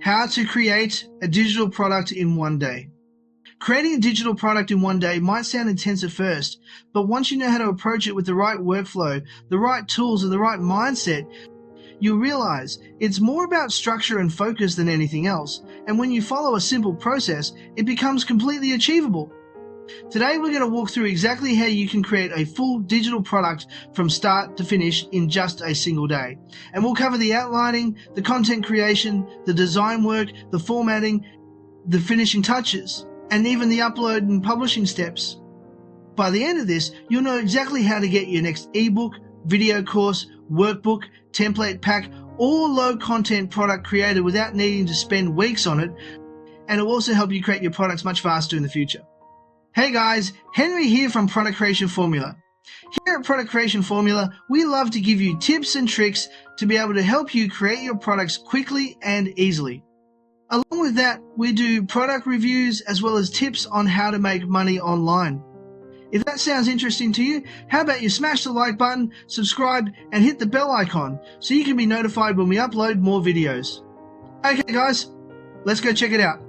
How to create a digital product in one day. Creating a digital product in one day might sound intense at first, but once you know how to approach it with the right workflow, the right tools, and the right mindset, you'll realize it's more about structure and focus than anything else, and when you follow a simple process, it becomes completely achievable. Today we're going to walk through exactly how you can create a full digital product from start to finish in just a single day. And we'll cover the outlining, the content creation, the design work, the formatting, the finishing touches, and even the upload and publishing steps. By the end of this, you'll know exactly how to get your next ebook, video course, workbook, template pack, or low content product created without needing to spend weeks on it, and it'll also help you create your products much faster in the future. Hey guys, Henry here from Product Creation Formula. Here at Product Creation Formula, we love to give you tips and tricks to be able to help you create your products quickly and easily. Along with that, we do product reviews as well as tips on how to make money online. If that sounds interesting to you, how about you smash the like button, subscribe, and hit the bell icon so you can be notified when we upload more videos. Okay guys, let's go check it out.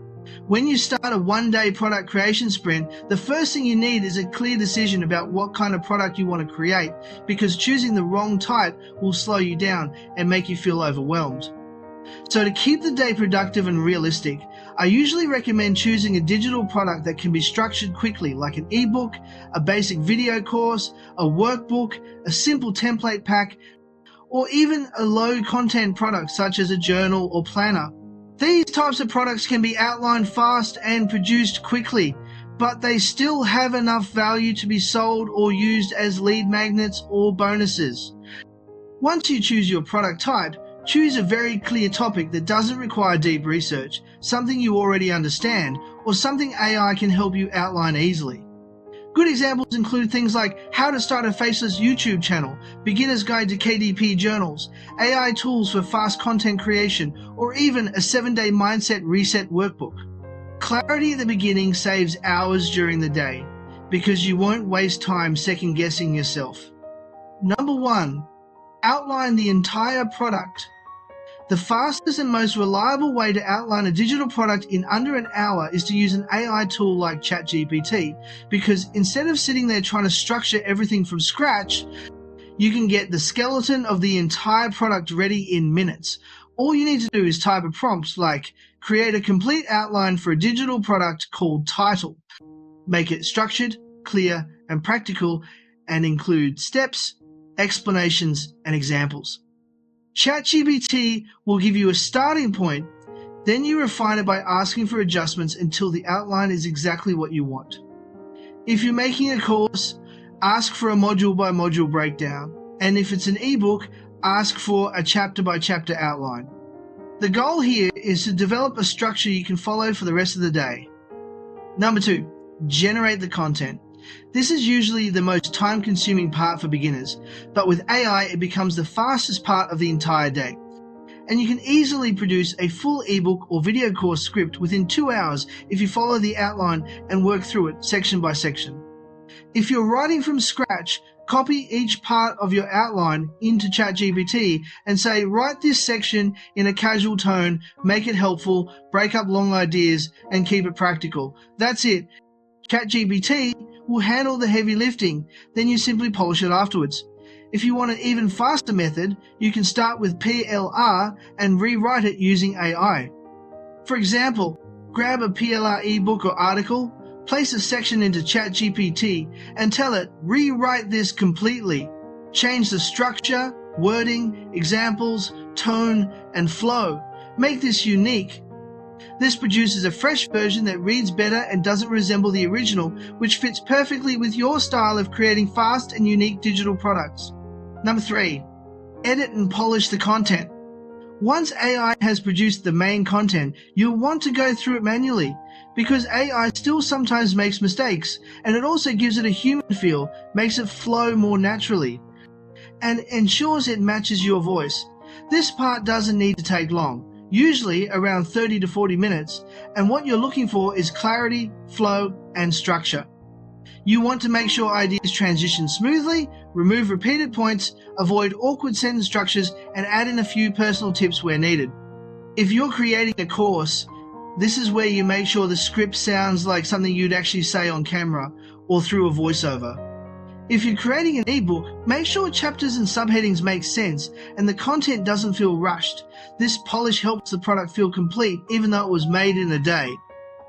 When you start a one-day product creation sprint, the first thing you need is a clear decision about what kind of product you want to create, because choosing the wrong type will slow you down and make you feel overwhelmed. So to keep the day productive and realistic, I usually recommend choosing a digital product that can be structured quickly, like an ebook, a basic video course, a workbook, a simple template pack, or even a low-content product such as a journal or planner. These types of products can be outlined fast and produced quickly, but they still have enough value to be sold or used as lead magnets or bonuses. Once you choose your product type, choose a very clear topic that doesn't require deep research, something you already understand, or something AI can help you outline easily. Good examples include things like how to start a faceless YouTube channel, beginner's guide to KDP journals, AI tools for fast content creation, or even a 7-day mindset reset workbook. Clarity at the beginning saves hours during the day, because you won't waste time second-guessing yourself. Number 1, outline the entire product. The fastest and most reliable way to outline a digital product in under an hour is to use an AI tool like ChatGPT, because instead of sitting there trying to structure everything from scratch, you can get the skeleton of the entire product ready in minutes. All you need to do is type a prompt like, create a complete outline for a digital product called title. Make it structured, clear, and practical, and include steps, explanations, and examples. ChatGPT will give you a starting point, then you refine it by asking for adjustments until the outline is exactly what you want. If you're making a course, ask for a module by module breakdown, and if it's an ebook, ask for a chapter by chapter outline. The goal here is to develop a structure you can follow for the rest of the day. Number 2, generate the content. This is usually the most time-consuming part for beginners, but with AI it becomes the fastest part of the entire day. And you can easily produce a full ebook or video course script within 2 hours if you follow the outline and work through it section by section. If you're writing from scratch, copy each part of your outline into ChatGPT and say, write this section in a casual tone, make it helpful, break up long ideas, and keep it practical. That's it. ChatGPT will handle the heavy lifting, then you simply polish it afterwards. If you want an even faster method, you can start with PLR and rewrite it using AI. For example, grab a PLR ebook or article, place a section into ChatGPT and tell it, rewrite this completely. Change the structure, wording, examples, tone, and flow. Make this unique. This produces a fresh version that reads better and doesn't resemble the original, which fits perfectly with your style of creating fast and unique digital products. Number 3, edit and polish the content. Once AI has produced the main content, you'll want to go through it manually, because AI still sometimes makes mistakes, and it also gives it a human feel, makes it flow more naturally, and ensures it matches your voice. This part doesn't need to take long, usually around 30 to 40 minutes, and what you're looking for is clarity, flow, and structure. You want to make sure ideas transition smoothly, remove repeated points, avoid awkward sentence structures, and add in a few personal tips where needed. If you're creating a course, this is where you make sure the script sounds like something you'd actually say on camera or through a voiceover. If you're creating an ebook, make sure chapters and subheadings make sense and the content doesn't feel rushed. This polish helps the product feel complete even though it was made in a day.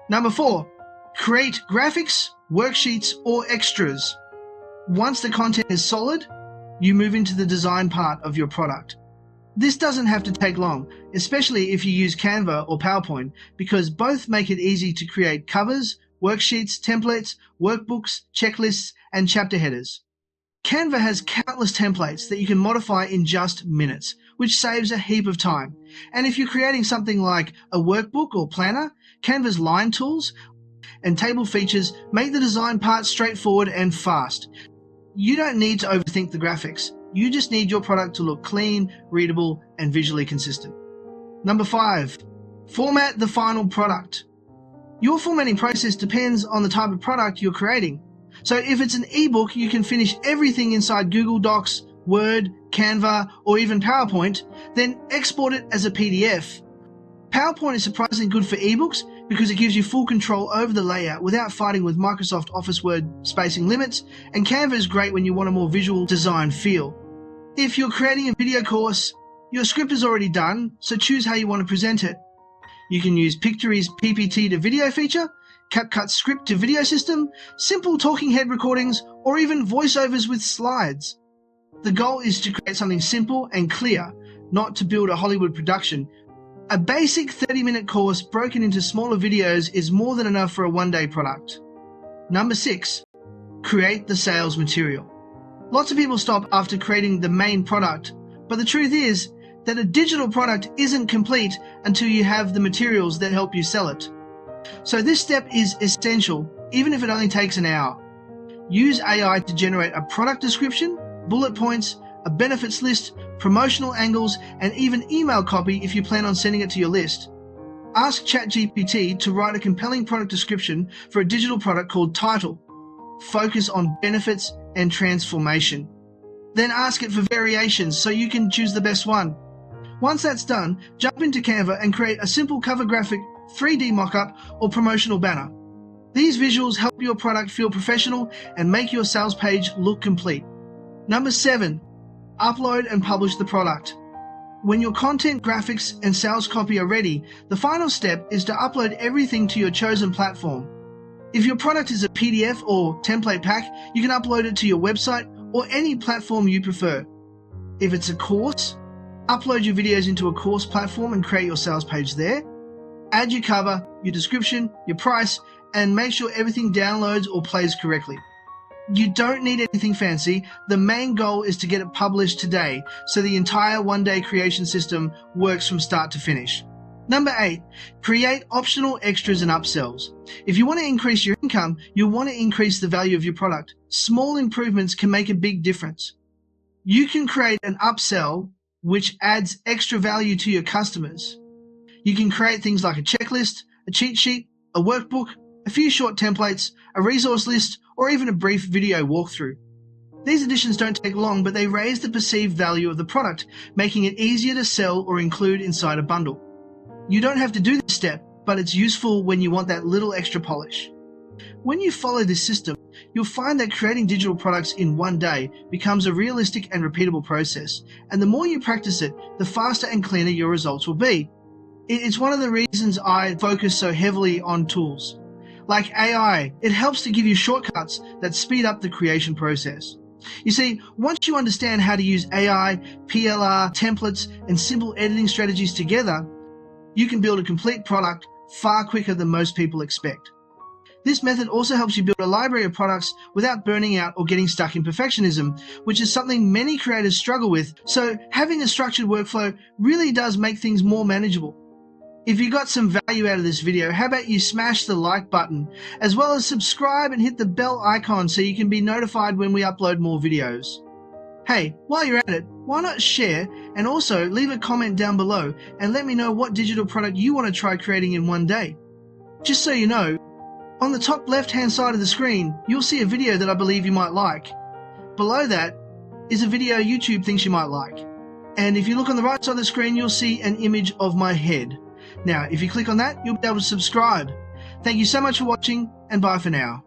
Number 4, create graphics, worksheets, or extras. Once the content is solid, you move into the design part of your product. This doesn't have to take long, especially if you use Canva or PowerPoint, because both make it easy to create covers, worksheets, templates, workbooks, checklists, and chapter headers. Canva has countless templates that you can modify in just minutes, which saves a heap of time. And if you're creating something like a workbook or planner, Canva's line tools and table features make the design part straightforward and fast. You don't need to overthink the graphics. You just need your product to look clean, readable, and visually consistent. Number 5, format the final product. Your formatting process depends on the type of product you're creating. So if it's an ebook, you can finish everything inside Google Docs, Word, Canva, or even PowerPoint, then export it as a PDF. PowerPoint is surprisingly good for ebooks because it gives you full control over the layout without fighting with Microsoft Office Word spacing limits, and Canva is great when you want a more visual design feel. If you're creating a video course, your script is already done, so choose how you want to present it. You can use Pictory's PPT to video feature, CapCut's script to video system, simple talking head recordings, or even voiceovers with slides. The goal is to create something simple and clear, not to build a Hollywood production. A basic 30-minute course broken into smaller videos is more than enough for a one-day product. Number 6, create the sales material. Lots of people stop after creating the main product, but the truth is that a digital product isn't complete until you have the materials that help you sell it. So this step is essential, even if it only takes an hour. Use AI to generate a product description, bullet points, a benefits list, promotional angles, and even email copy if you plan on sending it to your list. Ask ChatGPT to write a compelling product description for a digital product called Title. Focus on benefits and transformation. Then ask it for variations so you can choose the best one. Once that's done, jump into Canva and create a simple cover graphic, 3D mockup, or promotional banner. These visuals help your product feel professional and make your sales page look complete. Number 7, upload and publish the product. When your content, graphics, and sales copy are ready, the final step is to upload everything to your chosen platform. If your product is a PDF or template pack, you can upload it to your website or any platform you prefer. If it's a course, upload your videos into a course platform and create your sales page there. Add your cover, your description, your price, and make sure everything downloads or plays correctly. You don't need anything fancy. The main goal is to get it published today, so the entire one-day creation system works from start to finish. Number 8, create optional extras and upsells. If you want to increase your income, you'll want to increase the value of your product. Small improvements can make a big difference. You can create an upsell which adds extra value to your customers. You can create things like a checklist, a cheat sheet, a workbook, a few short templates, a resource list, or even a brief video walkthrough. These additions don't take long, but they raise the perceived value of the product, making it easier to sell or include inside a bundle. You don't have to do this step, but it's useful when you want that little extra polish. When you follow this system, you'll find that creating digital products in one day becomes a realistic and repeatable process, and the more you practice it, the faster and cleaner your results will be. It's one of the reasons I focus so heavily on tools. Like AI, it helps to give you shortcuts that speed up the creation process. You see, once you understand how to use AI, PLR, templates, and simple editing strategies together, you can build a complete product far quicker than most people expect. This method also helps you build a library of products without burning out or getting stuck in perfectionism, which is something many creators struggle with, so having a structured workflow really does make things more manageable. If you got some value out of this video, how about you smash the like button, as well as subscribe and hit the bell icon so you can be notified when we upload more videos. Hey, while you're at it, why not share and also leave a comment down below and let me know what digital product you want to try creating in one day. Just so you know, on the top left-hand side of the screen, you'll see a video that I believe you might like. Below that is a video YouTube thinks you might like. And if you look on the right side of the screen, you'll see an image of my head. Now, if you click on that, you'll be able to subscribe. Thank you so much for watching, and bye for now.